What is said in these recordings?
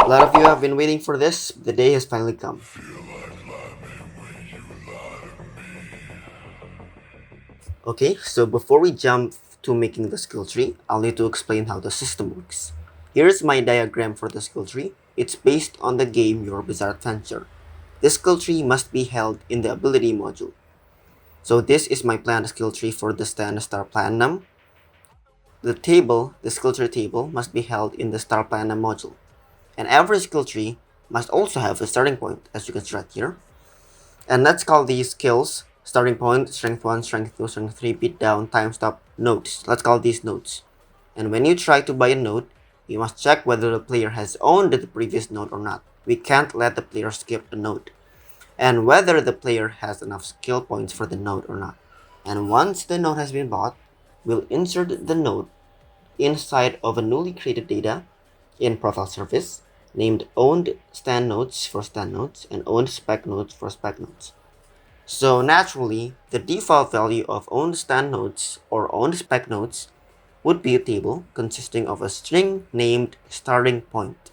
A lot of you have been waiting for this. The day has finally come. Okay, so before we jump to making the skill tree, I'll need to explain how the system works. Here's my diagram for the skill tree. It's based on the game Your Bizarre Adventure. This skill tree must be held in the ability module. So this is my planned skill tree for the stand star platinum. The skill tree table must be held in the star platinum module. And every skill tree must also have a starting point, as you can see right here. And let's call these skills starting point, strength 1, strength 2, strength 3, beat down, time stop, nodes. Let's call these nodes. And when you try to buy a node, you must check whether the player has owned the previous node or not. We can't let the player skip a node. And whether the player has enough skill points for the node or not. And once the node has been bought, we'll insert the node inside of a newly created data in profile service named owned stand nodes for stand nodes and owned spec nodes for spec nodes. So naturally, the default value of owned stand nodes or owned spec nodes would be a table consisting of a string named starting point,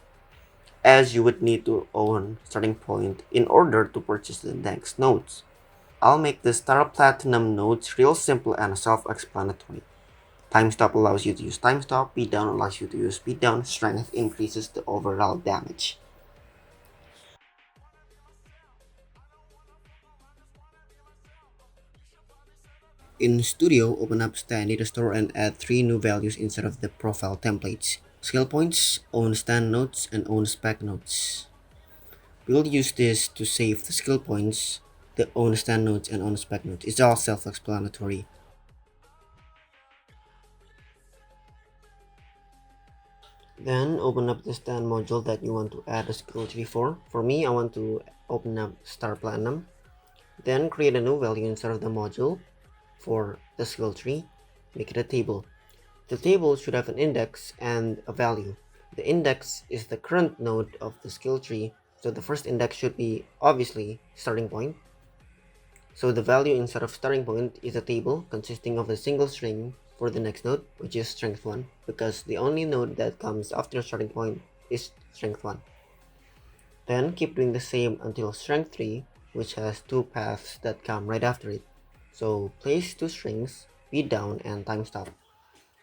as you would need to own starting point in order to purchase the next nodes. I'll make the star platinum nodes real simple and self-explanatory. Time stop allows you to use time stop, beat down allows you to use beat down, strength increases the overall damage. In Studio, open up Stand Data Store and add 3 new values instead of the profile templates. Skill points, own stand nodes, and own spec nodes. We'll use this to save the skill points, the own stand nodes, and own spec nodes. It's all self-explanatory. Then open up the stand module that you want to add a skill tree for. For me, I want to open up Star Platinum. Then create a new value inside of the module for the skill tree. Make it a table. The table should have an index and a value. The index is the current node of the skill tree, so the first index should be obviously starting point. So the value inside of starting point is a table consisting of a single string for the next node, which is strength 1, because the only node that comes after starting point is strength 1. Then keep doing the same until strength 3, which has 2 paths that come right after it. So place 2 strings, beat down, and time stop.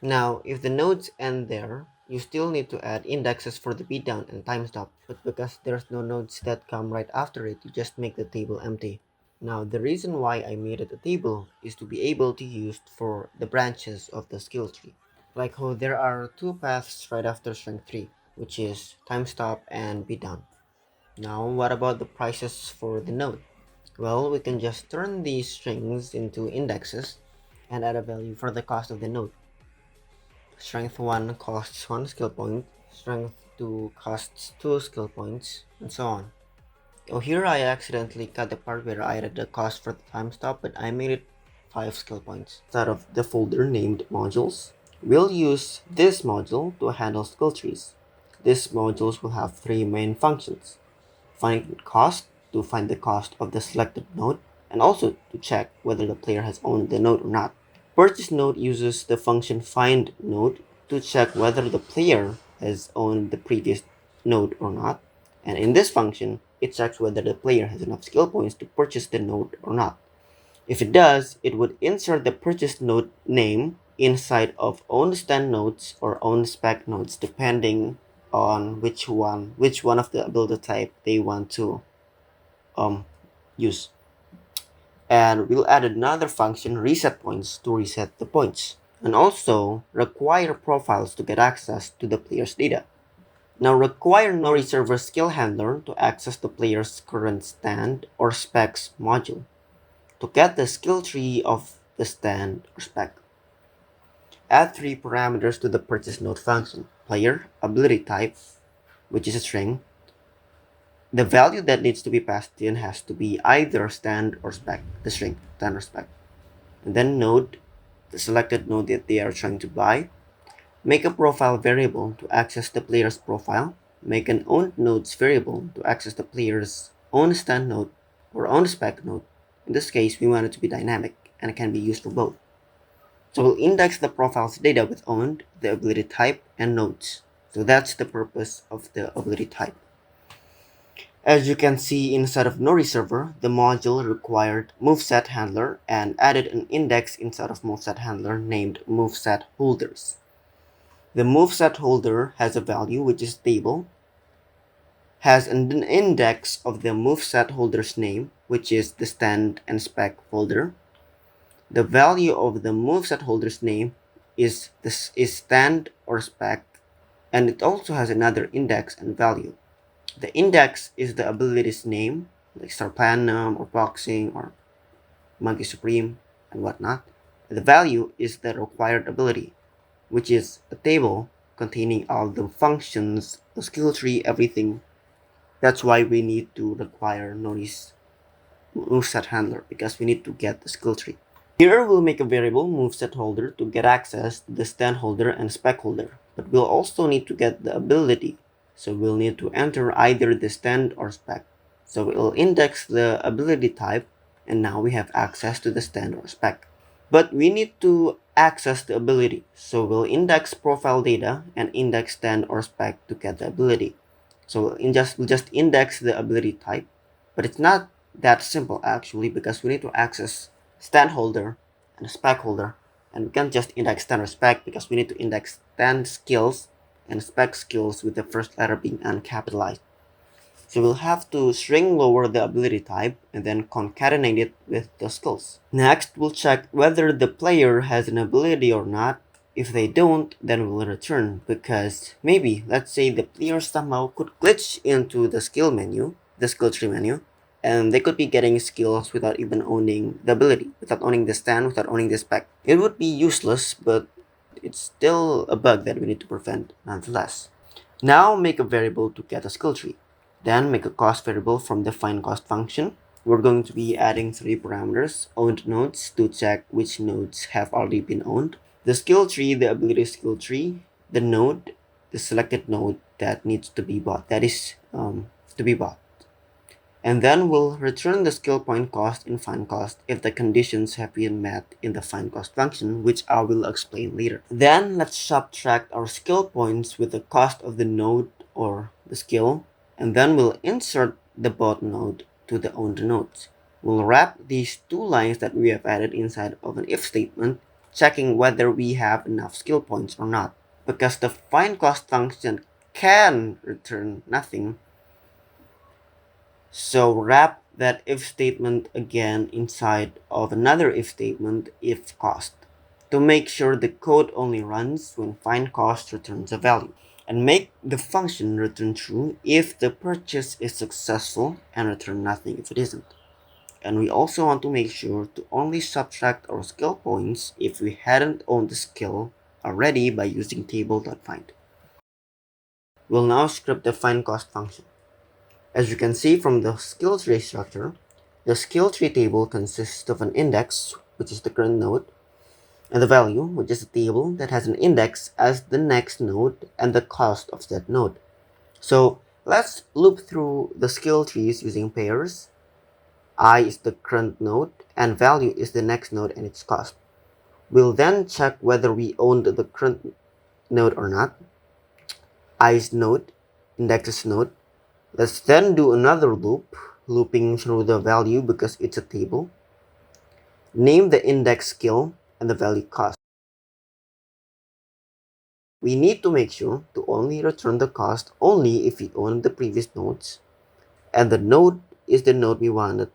Now, if the nodes end there, you still need to add indexes for the beat down and time stop, but because there's no nodes that come right after it, you just make the table empty. Now, the reason why I made it a table is to be able to use for the branches of the skill tree. Like how there are 2 paths right after strength 3, which is time stop and beat down. Now, what about the prices for the node? Well, we can just turn these strings into indexes and add a value for the cost of the node. Strength 1 costs 1 skill point, strength 2 costs 2 skill points, and so on. Oh, here I accidentally cut the part where I added the cost for the time stop, but I made it 5 skill points. Instead of the folder named modules, we'll use this module to handle skill trees. These modules will have 3 main functions. Find cost, to find the cost of the selected node, and also to check whether the player has owned the node or not. Purchase node uses the function find node to check whether the player has owned the previous node or not. And in this function, it checks whether the player has enough skill points to purchase the node or not. If it does, it would insert the purchase node name inside of own stand nodes or own spec nodes, depending on which one of the ability type they want to use. And we'll add another function, reset points, to reset the points, and also require profiles to get access to the player's data. Now require no server skill handler to access the player's current stand or specs module to get the skill tree of the stand or spec. Add 3 parameters to the purchase node function: player, ability type, which is a string. The value that needs to be passed in has to be either stand or spec, the string, stand or spec. And then node, the selected node that they are trying to buy. Make a profile variable to access the player's profile. Make an owned nodes variable to access the player's own stand node or own spec node. In this case, we want it to be dynamic and it can be used for both. So we'll index the profile's data with owned, the ability type, and nodes. So that's the purpose of the ability type. As you can see inside of Nori server, the module required moveset handler and added an index inside of moveset handler named moveset holders. The moveset holder has a value which is table, has an index of the moveset holder's name, which is the stand and spec folder. The value of the moveset holder's name is stand or spec, and it also has another index and value. The index is the ability's name, like Star Platinum or Boxing or Monkey Supreme and whatnot. The value is the required ability, which is a table containing all the functions, the skill tree, everything. That's why we need to require Nori's moveset handler, because we need to get the skill tree. Here we'll make a variable moveset holder to get access to the stand holder and spec holder, but we'll also need to get the ability. So we'll need to enter either the stand or spec. So we'll index the ability type, and now we have access to the stand or spec. But we need to access the ability, so we'll index profile data and index stand or spec to get the ability. So we'll just index the ability type, but it's not that simple actually, because we need to access stand holder and spec holder, and we can't just index stand or spec because we need to index stand skills and spec skills with the first letter being uncapitalized. So we'll have to string lower the ability type and then concatenate it with the skills. Next, we'll check whether the player has an ability or not. If they don't, then we'll return, because maybe, let's say the player somehow could glitch into the skill menu, the skill tree menu, and they could be getting skills without even owning the ability, without owning the stand, without owning the spec. It would be useless, but it's still a bug that we need to prevent nonetheless. Now make a variable to get a skill tree. Then make a cost variable from the findCost function. We're going to be adding 3 parameters, owned nodes, to check which nodes have already been owned, the skill tree, the ability skill tree, the node, the selected node that needs to be bought, that is to be bought. And then we'll return the skill point cost in findCost if the conditions have been met in the findCost function, which I will explain later. Then let's subtract our skill points with the cost of the node or the skill, and then we'll insert the bought node to the owned nodes. We'll wrap these 2 lines that we have added inside of an if statement, checking whether we have enough skill points or not. Because the findCost function can return nothing, so wrap that if statement again inside of another if statement, if cost, to make sure the code only runs when findCost returns a value, and make the function return true if the purchase is successful and return nothing if it isn't. And we also want to make sure to only subtract our skill points if we hadn't owned the skill already by using table.find. We'll now script the findCost function. As you can see from the skill tree structure, the skill tree table consists of an index, which is the current node, and the value, which is a table that has an index as the next node and the cost of that node. So let's loop through the skill trees using pairs. I is the current node and value is the next node and its cost. We'll then check whether we owned the current node or not. I is node, index is node. Let's then do another loop, looping through the value because it's a table. Name the index skill and the value cost. We need to make sure to only return the cost only if we own the previous nodes, and the node is the node we wanted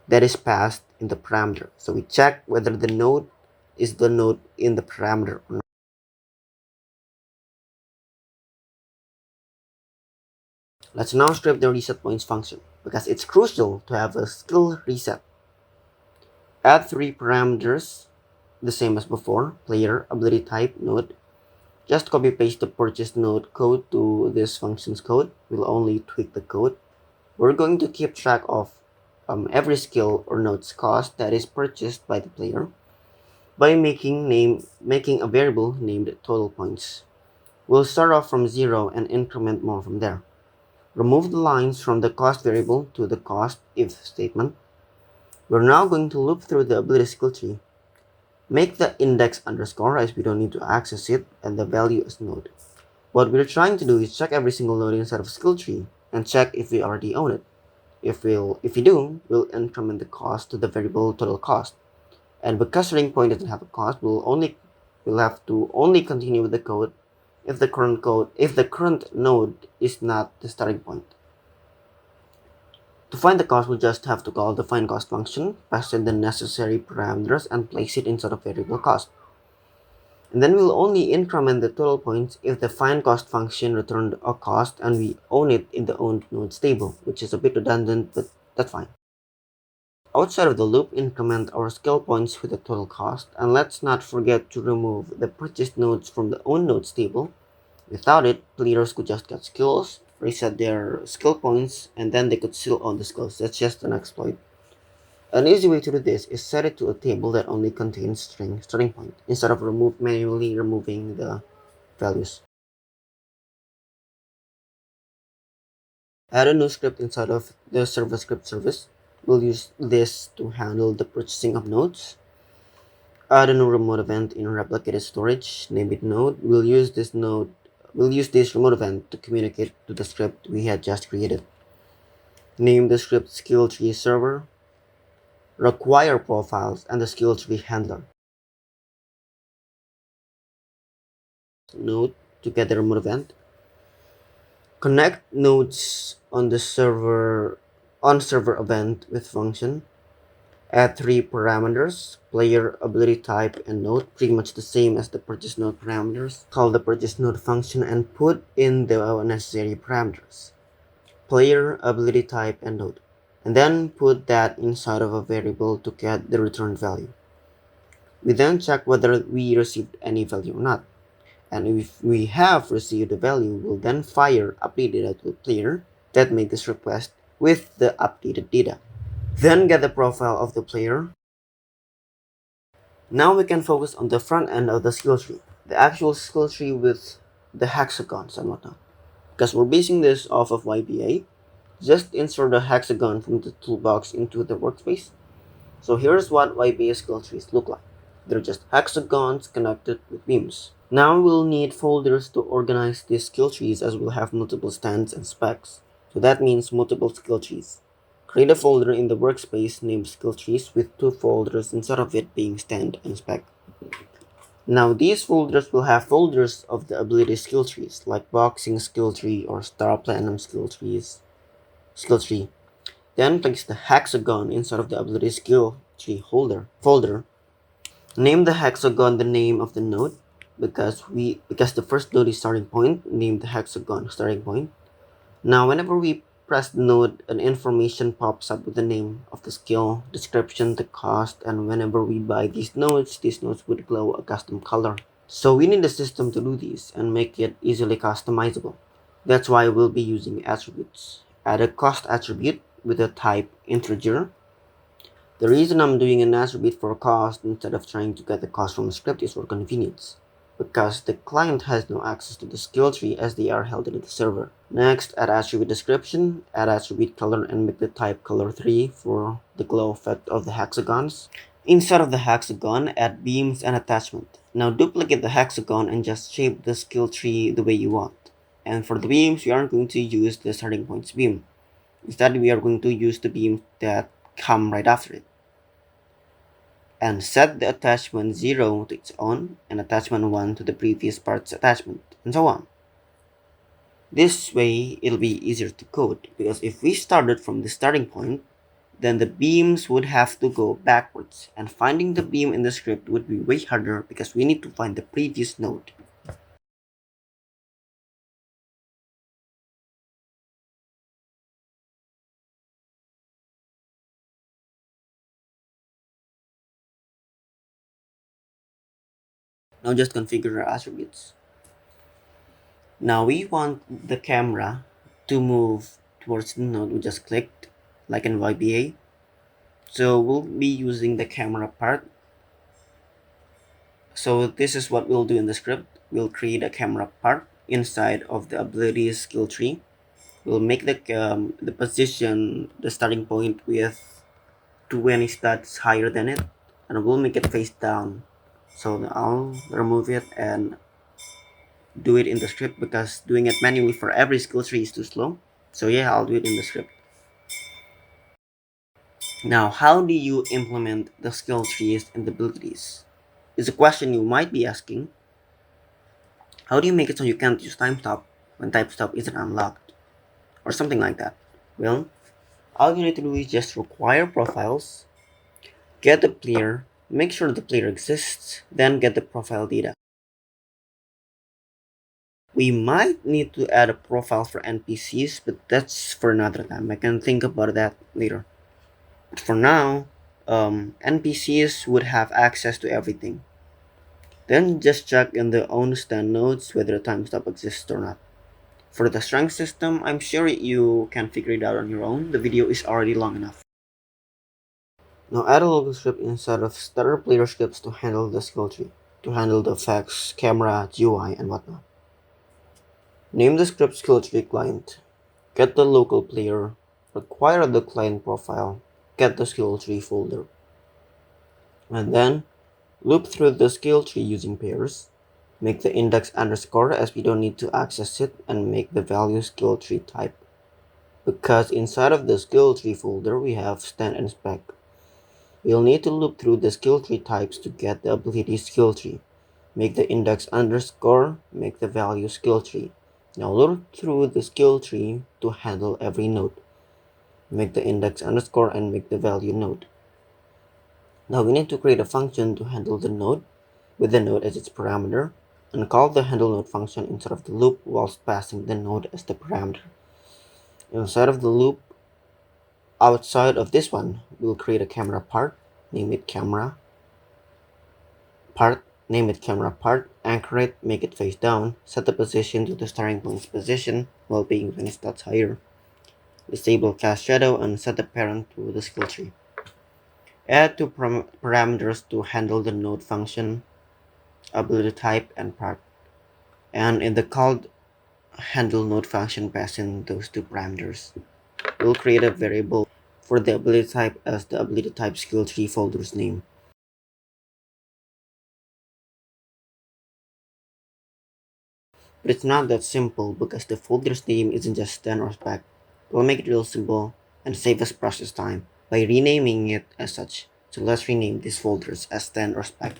that is passed in the parameter. So we check whether the node is the node in the parameter or not. Let's now strip the reset points function because it's crucial to have a skill reset. Add 3 parameters, the same as before, player, ability type, node. Just copy paste the purchase node code to this function's code. We'll only tweak the code. We're going to keep track of every skill or node's cost that is purchased by the player by making a variable named total points. We'll start off from 0 and increment more from there. Remove the lines from the cost variable to the cost if statement. We're now going to loop through the ability skill tree. Make the index underscore as we don't need to access it and the value as node. What we're trying to do is check every single node inside of skill tree and check if we already own it. If we do, we'll increment the cost to the variable total cost. And because starting point doesn't have a cost, we'll have to only continue with the code if the current node is not the starting point. To find the cost, we'll just have to call the findCost function, pass in the necessary parameters, and place it inside of variable cost. And then we'll only increment the total points if the findCost function returned a cost and we own it in the owned nodes table, which is a bit redundant, but that's fine. Outside of the loop, increment our skill points with the total cost, and let's not forget to remove the purchased nodes from the owned nodes table. Without it, players could just get skills, reset their skill points, and then they could still own the skills. That's just an exploit. An easy way to do this is set it to a table that only contains string starting point, instead of manually removing the values. Add a new script inside of the server script service. We'll use this to handle the purchasing of nodes. Add a new remote event in replicated storage. Name it node. We'll use this remote event to communicate to the script we had just created. Name the script skill tree server. Require profiles and the skill tree handler. Node to get the remote event. Connect nodes on the server event with function. Add 3 parameters, player, ability type, and node, pretty much the same as the purchase node parameters. Call the purchase node function and put in the necessary parameters, player, ability type, and node. And then put that inside of a variable to get the returned value. We then check whether we received any value or not. And if we have received the value, we'll then fire update data to the player that made this request with the updated data. Then get the profile of the player. Now we can focus on the front end of the skill tree, the actual skill tree with the hexagons and whatnot. Because we're basing this off of YBA, just insert the hexagon from the toolbox into the workspace. So here's what YBA skill trees look like. They're just hexagons connected with beams. Now we'll need folders to organize these skill trees, as we'll have multiple stands and specs. So that means multiple skill trees. Create a folder in the workspace named skill trees with 2 folders instead of it being stand and spec. Now these folders will have folders of the ability skill trees, like boxing skill tree or star platinum skill tree. Then place the hexagon inside of the ability skill tree folder. Name the hexagon the name of the node, because the first node is starting point. Name the hexagon starting point. Now whenever we press the node, an information pops up with the name of the skill, description, the cost, and whenever we buy these nodes would glow a custom color. So we need a system to do this and make it easily customizable. That's why we'll be using attributes. Add a cost attribute with a type integer. The reason I'm doing an attribute for cost instead of trying to get the cost from a script is for convenience, because the client has no access to the skill tree as they are held in the server. Next, add attribute description, add attribute color, and make the type color 3 for the glow effect of the hexagons. Inside of the hexagon, add beams and attachment. Now duplicate the hexagon and just shape the skill tree the way you want. And for the beams, we aren't going to use the starting points beam. Instead, we are going to use the beams that come right after it. And set the attachment 0 to its own and attachment 1 to the previous part's attachment, and so on. This way, it'll be easier to code, because if we started from the starting point, then the beams would have to go backwards, and finding the beam in the script would be way harder because we need to find the previous node. Now just configure our attributes. Now we want the camera to move towards the node we just clicked, like in YBA. So we'll be using the camera part. So this is what we'll do in the script. We'll create a camera part inside of the abilities skill tree. We'll make the position, the starting point with 20 stats higher than it, and we'll make it face down. So I'll remove it and do it in the script because doing it manually for every skill tree is too slow. So yeah, I'll do it in the script. Now, how do you implement the skill trees and abilities? Is a question you might be asking. How do you make it so you can't use time stop when type stop isn't unlocked? Or something like that. Well, all you need to do is just require profiles, get the player, make sure the player exists, then get the profile data. We might need to add a profile for NPCs, but that's for another time. I can think about that later. But for now, NPCs would have access to everything. Then just check in the own stand nodes whether a time stop exists or not. For the strength system, I'm sure you can figure it out on your own. The video is already long enough. Now add a local script inside of starter player scripts to handle the skill tree, to handle the effects, camera, GUI, and whatnot. Name the script skill tree client. Get the local player, require the client profile, get the skill tree folder, and then loop through the skill tree using pairs. Make the index underscore as we don't need to access it, and make the value skill tree type. Because inside of the skill tree folder we have stand and spec. We'll need to loop through the skill tree types to get the ability skill tree. Make the index underscore, make the value skill tree. Now loop through the skill tree to handle every node. Make the index underscore and make the value node. Now we need to create a function to handle the node with the node as its parameter, and call the handle node function instead of the loop whilst passing the node as the parameter. Inside of the loop, outside of this one, we'll create a camera part, name it camera part, anchor it, make it face down, set the position to the starting point's position while being 20 stats higher. Disable cast shadow and set the parent to the skill tree. Add two parameters to handle the node function, ability type, and part. And in the called handle node function, pass in those two parameters. We'll create a variable for the ability type as the ability type skill tree folder's name. But it's not that simple because the folder's name isn't just stand or spec. We'll make it real simple and save us process time by renaming it as such. So let's rename these folders as stand or spec.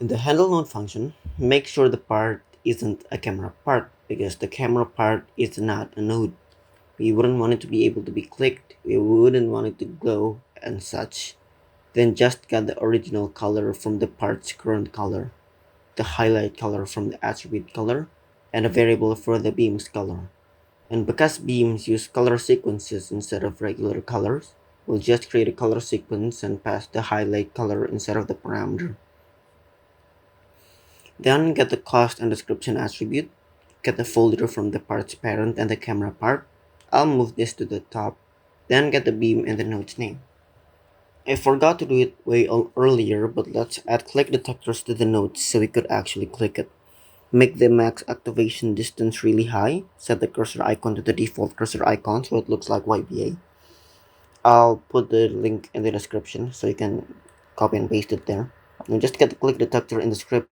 In the handle node function, make sure the part isn't a camera part because the camera part is not a node. We wouldn't want it to be able to be clicked, we wouldn't want it to glow and such. Then just get the original color from the part's current color, the highlight color from the attribute color, and a variable for the beam's color. And because beams use color sequences instead of regular colors, we'll just create a color sequence and pass the highlight color instead of the parameter. Then get the cost and description attribute, get the folder from the part's parent and the camera part. I'll move this to the top. Then get the beam and the node's name. I forgot to do it earlier, but let's add click detectors to the nodes so we could actually click it. Make the max activation distance really high. Set the cursor icon to the default cursor icon so it looks like YBA. I'll put the link in the description so you can copy and paste it there. Now just get the click detector in the script.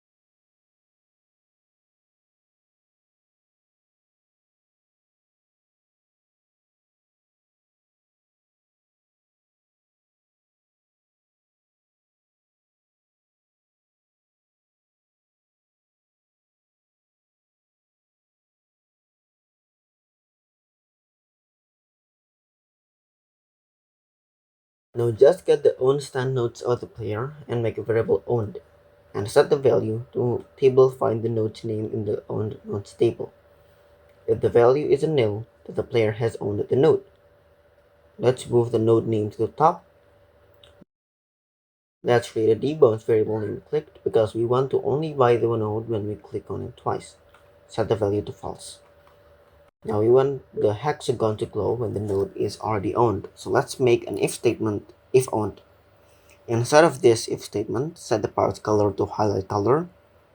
Now just get the own stand nodes of the player and make a variable owned, and set the value to table find the node's name in the owned nodes table. If the value is a nil, then the player has owned the node. Let's move the node name to the top. Let's create a debounce variable name clicked because we want to only buy the node when we click on it twice. Set the value to false. Now we want the hexagon to glow when the node is already owned. So let's make an if statement if owned. Inside of this if statement, set the parts color to highlight color,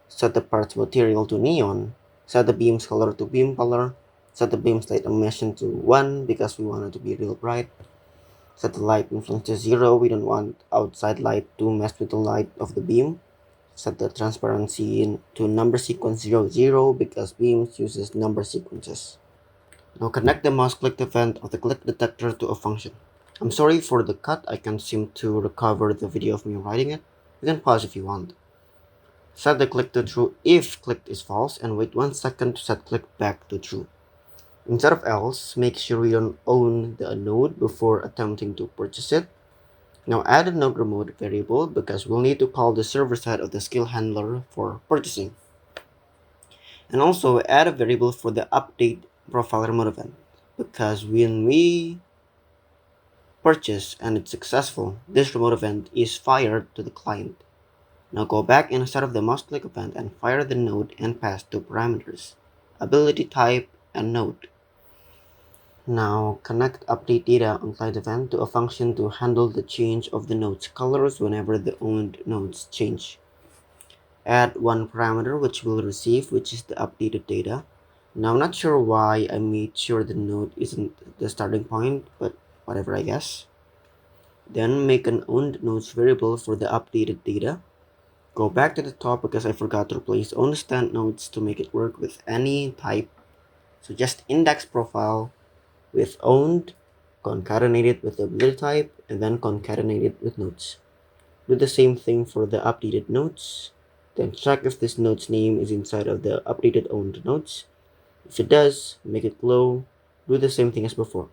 set the parts material to neon, set the beams color to beam color, set the beam light emission to 1 because we want it to be real bright, set the light influence to 0, we don't want outside light to mess with the light of the beam, set the transparency to number sequence 0, 0 because beams uses number sequences. Now connect the mouse click event of the click detector to a function. I'm sorry for the cut, I can't seem to recover the video of me writing it. You can pause if you want. Set the click to true if clicked is false and wait 1 second to set click back to true. Instead of else, make sure you don't own the node before attempting to purchase it. Now add a node remote variable because we'll need to call the server side of the skill handler for purchasing. And also add a variable for the update profile remote event because when we purchase and it's successful, this remote event is fired to the client. Now go back inside of the mouse click event and fire the node and pass two parameters, ability type and node. Now connect update data on client event to a function to handle the change of the node's colors whenever the owned nodes change. Add one parameter which we'll receive, which is the updated data. Now I'm not sure why I made sure the node isn't the starting point, but whatever I guess. Then make an owned nodes variable for the updated data. Go back to the top because I forgot to replace owned stand nodes to make it work with any type. So just index profile with owned, concatenate it with the ability type, and then concatenate it with nodes. Do the same thing for the updated nodes. Then check if this node's name is inside of the updated owned nodes. If it does, make it glow. Do the same thing as before.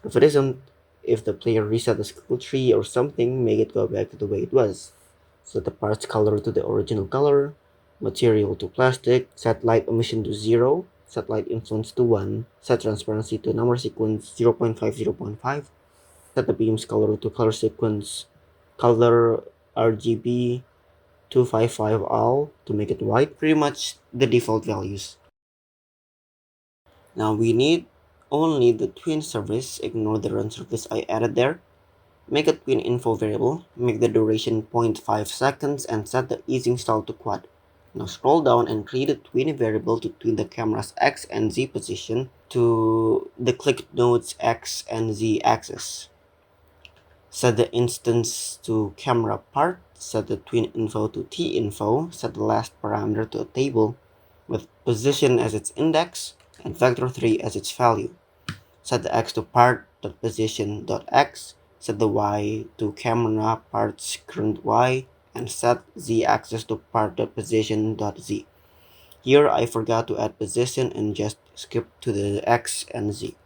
If it isn't, if the player reset the skill tree or something, make it go back to the way it was. Set the parts color to the original color, material to plastic, set light emission to 0, set light influence to 1, set transparency to number sequence 0.5, 0.5, set the beams color to color sequence, color RGB 255 all to make it white, pretty much the default values. Now we need only the tween service, ignore the run service I added there. Make a tween info variable, make the duration 0.5 seconds and set the easing style to quad. Now scroll down and create a tween variable to tween the camera's X and Z position to the clicked node's X and Z axis. Set the instance to camera part, set the tween info to tinfo, set the last parameter to a table with position as its index and vector3 as its value. Set the x to part.position.x, set the y to camera part's current y, and set z-axis to part.position.z. Here I forgot to add position and just skip to the x and z.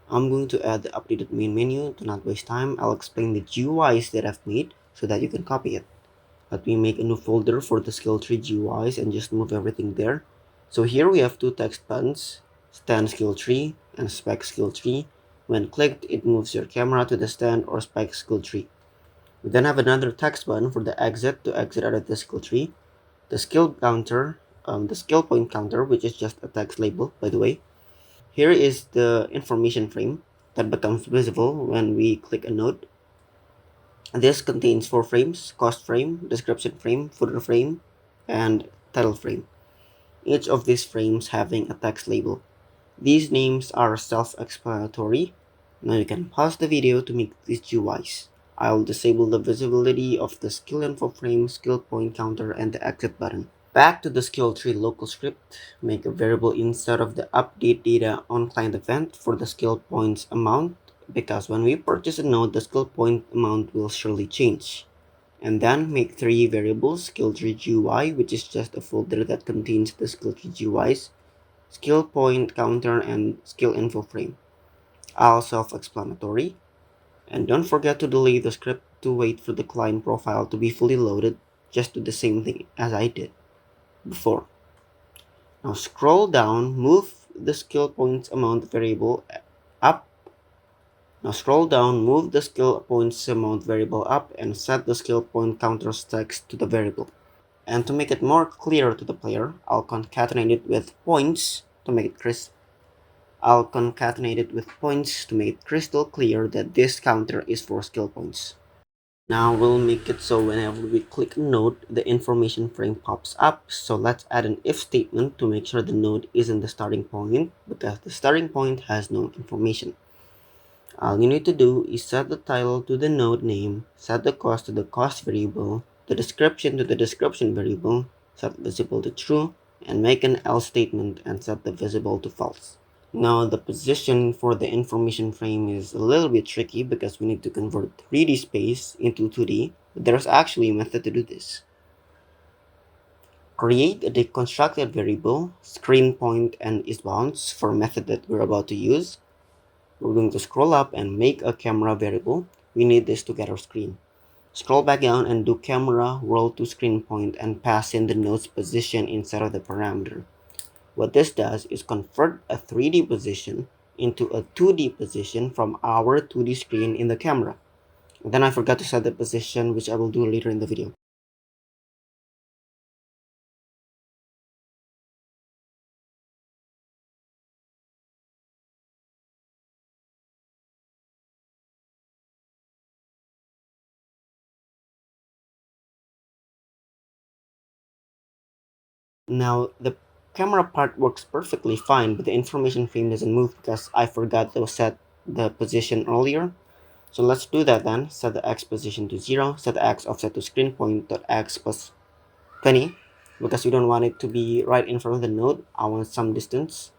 I'm going to add the updated main menu. To not waste time, I'll explain the GUIs that I've made so that you can copy it. Let me make a new folder for the skill tree GUIs and just move everything there. So here we have two text buttons, stand skill tree and spec skill tree. When clicked, it moves your camera to the stand or spec skill tree. We then have another text button for the exit to exit out of the skill tree. The skill counter, the skill point counter, which is just a text label, by the way. Here is the information frame that becomes visible when we click a node. This contains 4 frames, cost frame, description frame, footer frame, and title frame. Each of these frames having a text label. These names are self-explanatory. Now you can pause the video to make these GUIs. I'll disable the visibility of the skill info frame, skill point counter, and the exit button. Back to the skill tree local script, make a variable instead of the update data on client event for the skill points amount, because when we purchase a node, the skill point amount will surely change. And then make 3 variables, skill tree GUI, which is just a folder that contains the skill tree GUIs, skill point counter, and skill info frame. All self-explanatory. And don't forget to delete the script to wait for the client profile to be fully loaded. Just do the same thing as I did before. Now scroll down, move the skill points amount variable Now scroll down, move the skill points amount variable up, and set the skill point counters text to the variable. And to make it more clear to the player, I'll concatenate it with points to make it crisp. I'll concatenate it with points to make it crystal clear that this counter is for skill points. Now we'll make it so whenever we click a node, the information frame pops up. So let's add an if statement to make sure the node isn't the starting point, because the starting point has no information. All you need to do is set the title to the node name, set the cost to the cost variable, the description to the description variable, set visible to true, and make an else statement and set the visible to false. Now the position for the information frame is a little bit tricky because we need to convert 3D space into 2D, but there's actually a method to do this. Create a deconstructed variable, screen point and isBounds for a method that we're about to use. We're going to scroll up and make a camera variable. We need this to get our screen. Scroll back down and do camera roll to screen point and pass in the node's position instead of the parameter. What this does is convert a 3D position into a 2D position from our 2D screen in the camera. And then I forgot to set the position, which I will do later in the video. Now, the camera part works perfectly fine, but the information frame doesn't move because I forgot to set the position earlier. So let's do that then. Set the X position to 0, set the X offset to screen point dot X plus 20, because we don't want it to be right in front of the node. I want some distance.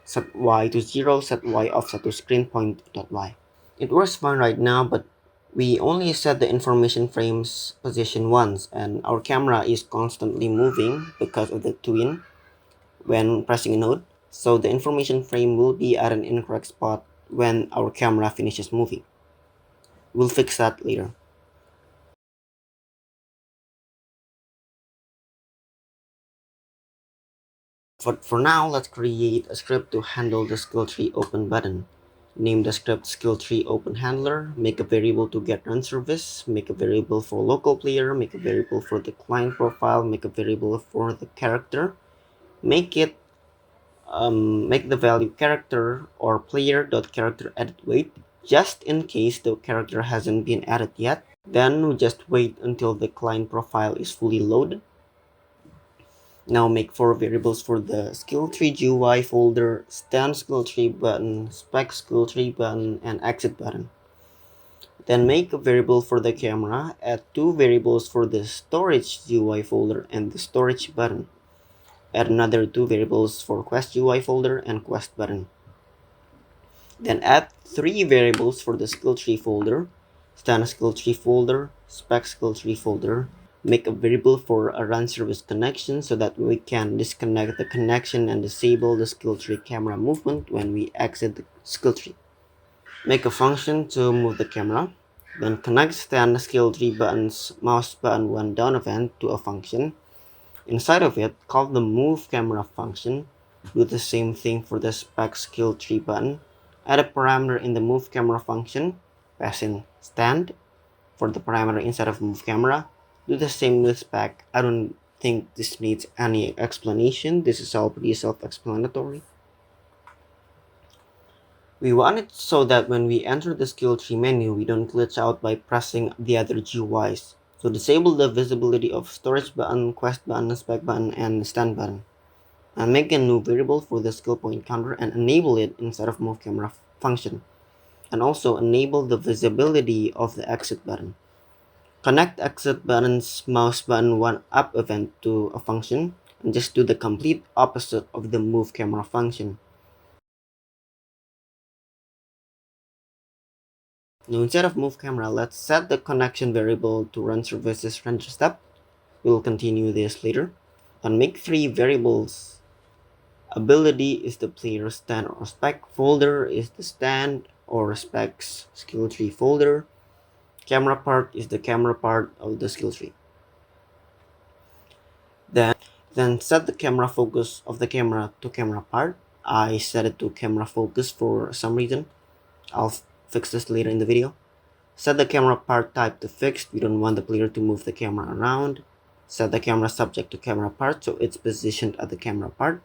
Set Y to 0, set Y offset to screen point dot Y. It works fine right now, but we only set the information frame's position once, and our camera is constantly moving because of the tween when pressing a node. So the information frame will be at an incorrect spot when our camera finishes moving. We'll fix that later. But for now, let's create a script to handle the skill tree open button. Name the script skill tree open handler, make a variable to get run service, make a variable for local player, make a variable for the client profile, make a variable for the character, make it make the value character or player.character edit wait, just in case the character hasn't been added yet. Then we just wait until the client profile is fully loaded. Now make 4 variables for the skill tree GUI folder, stand skill tree button, spec skill tree button, and exit button. Then make a variable for the camera, add 2 variables for the storage GUI folder and the storage button. Add another 2 variables for quest GUI folder and quest button. Then add 3 variables for the skill tree folder, stand skill tree folder, spec skill tree folder. Make a variable for a run service connection so that we can disconnect the connection and disable the skill tree camera movement when we exit the skill tree. Make a function to move the camera. Then connect stand skill tree button's mouse button when down event to a function. Inside of it, call the move camera function. Do the same thing for the spec skill tree button. Add a parameter in the move camera function. Pass in stand for the parameter instead of move camera. Do the same with spec. I don't think this needs any explanation. This is all pretty self-explanatory. We want it so that when we enter the skill tree menu, we don't glitch out by pressing the other GUIs. So disable the visibility of storage button, quest button, spec button, and stand button. And make a new variable for the skill point counter and enable it instead of move camera function. And also enable the visibility of the exit button. Connect exit button's mouse button one up event to a function and just do the complete opposite of the move camera function. Now instead of move camera, let's set the connection variable to run services render step. We'll continue this later. And make 3 variables. Ability is the player stand or spec, folder is the stand or specs skill tree folder, camera part is the camera part of the skill tree. Then set the camera focus of the camera to camera part. I set it to camera focus for some reason. I'll fix this later in the video. Set the camera part type to fixed. We don't want the player to move the camera around. Set the camera subject to camera part so it's positioned at the camera part.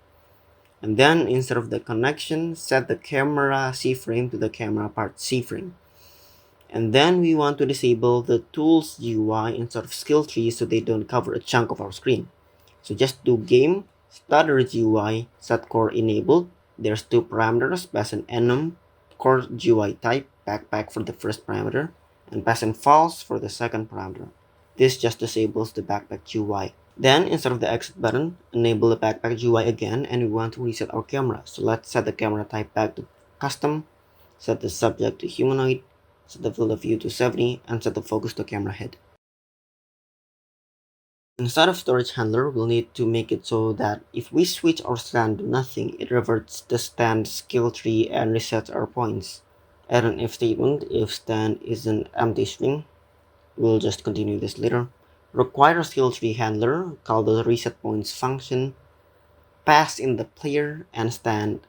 And then instead of the connection, set the camera C-frame to the camera part C-frame. And then we want to disable the tools GUI instead of skill tree so they don't cover a chunk of our screen. So just do game stutter GUI set core enabled. There's two parameters, pass an enum core GUI type backpack for the first parameter and pass in false for the second parameter. This just disables the backpack GUI. Then instead of the exit button, enable the backpack GUI again and we want to reset our camera. So let's set the camera type back to custom, set the subject to humanoid, set the field of view to 70 and set the focus to camera head. Inside of storage handler, we'll need to make it so that if we switch our stand to nothing, it reverts the stand skill tree and resets our points. Add an if statement if stand is an empty string. We'll just continue this later. Require a skill tree handler, call the reset points function, pass in the player and stand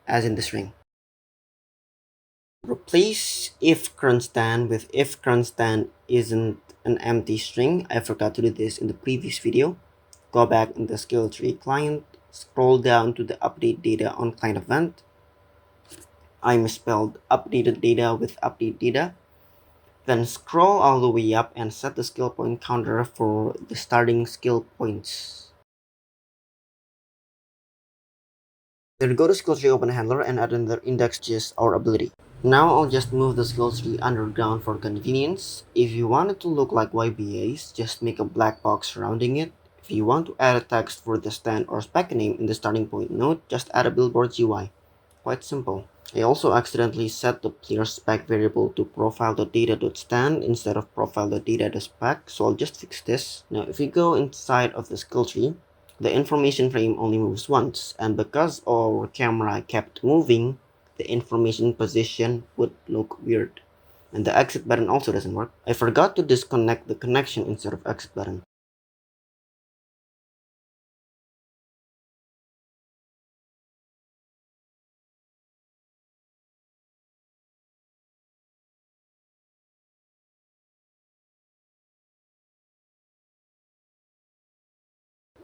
as in the string. Replace if current stand with if current stand isn't an empty string. I forgot to do this in the previous video. Go back in the skill tree client, scroll down to the update data on client event. I misspelled updated data with update data. Then scroll all the way up and set the skill point counter for the starting skill points. Then go to skill tree open handler and add in the index just our ability. Now I'll just move the skill tree underground for convenience. If you want it to look like YBAs, just make a black box surrounding it. If you want to add a text for the stand or spec name in the starting point node, just add a billboard GUI. Quite simple. I also accidentally set the player spec variable to profile.data.stand instead of profile.data.spec, so I'll just fix this. Now if we go inside of the skill tree, the information frame only moves once, and because our camera kept moving, the information position would look weird. And the exit button also doesn't work. I forgot to disconnect the connection instead of exit button.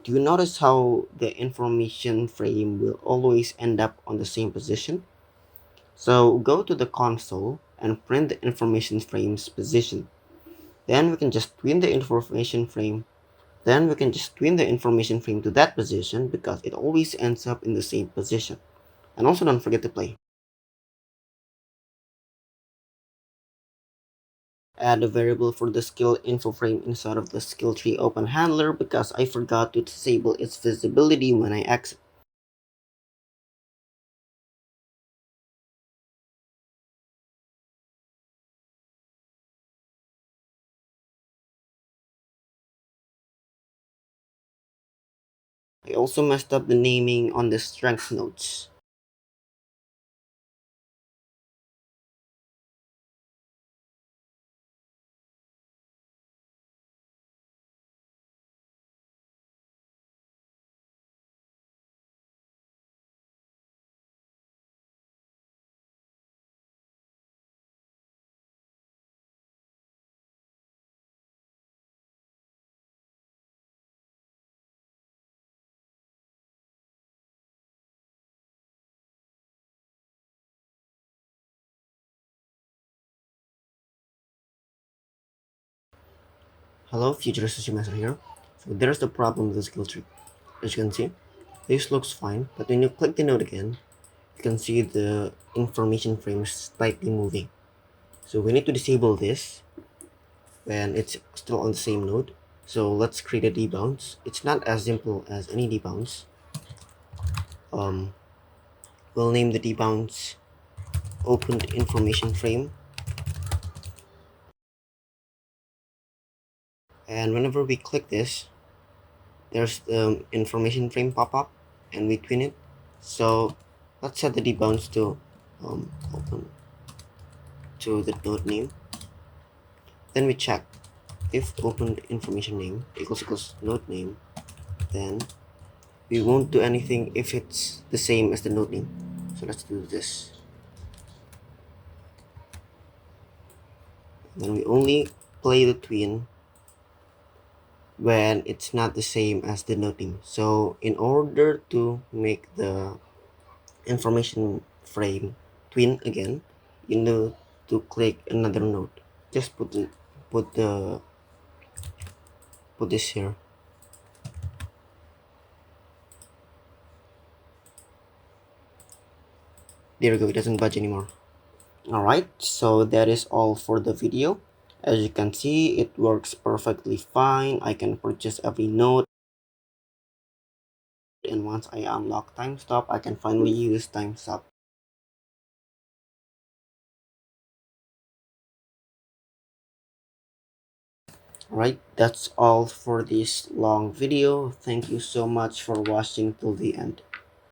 Do you notice how the information frame will always end up on the same position? So go to the console and print the information frame's position. Then we can just tween the information frame. Then we can just tween the information frame to that position because it always ends up in the same position. And also don't forget to play. Add a variable for the skill info frame inside of the skill tree open handler because I forgot to disable its visibility when I exit. I also messed up the naming on the strength nodes. Hello, future master here. So there's the problem with the skill tree. As you can see, this looks fine, but when you click the node again, you can see the information frame is slightly moving. So we need to disable this when it's still on the same node. So let's create a debounce. It's not as simple as any debounce. We'll name the debounce opened information frame. And whenever we click this, there's the information frame pop up and we tween it. So let's set the debounce to open to the node name. Then we check if opened information name equals node name, then we won't do anything if it's the same as the node name. So let's do this. Then we only play the tween when it's not the same as the noting. So in order to make the information frame tween again, you need to click another node. Just put the put this here. There we go, it doesn't budge anymore. Alright, so that is all for the video. As you can see, it works perfectly fine. I can purchase every node, and once I unlock time stop, I can finally use time stop. Alright, that's all for this long video. Thank you so much for watching till the end.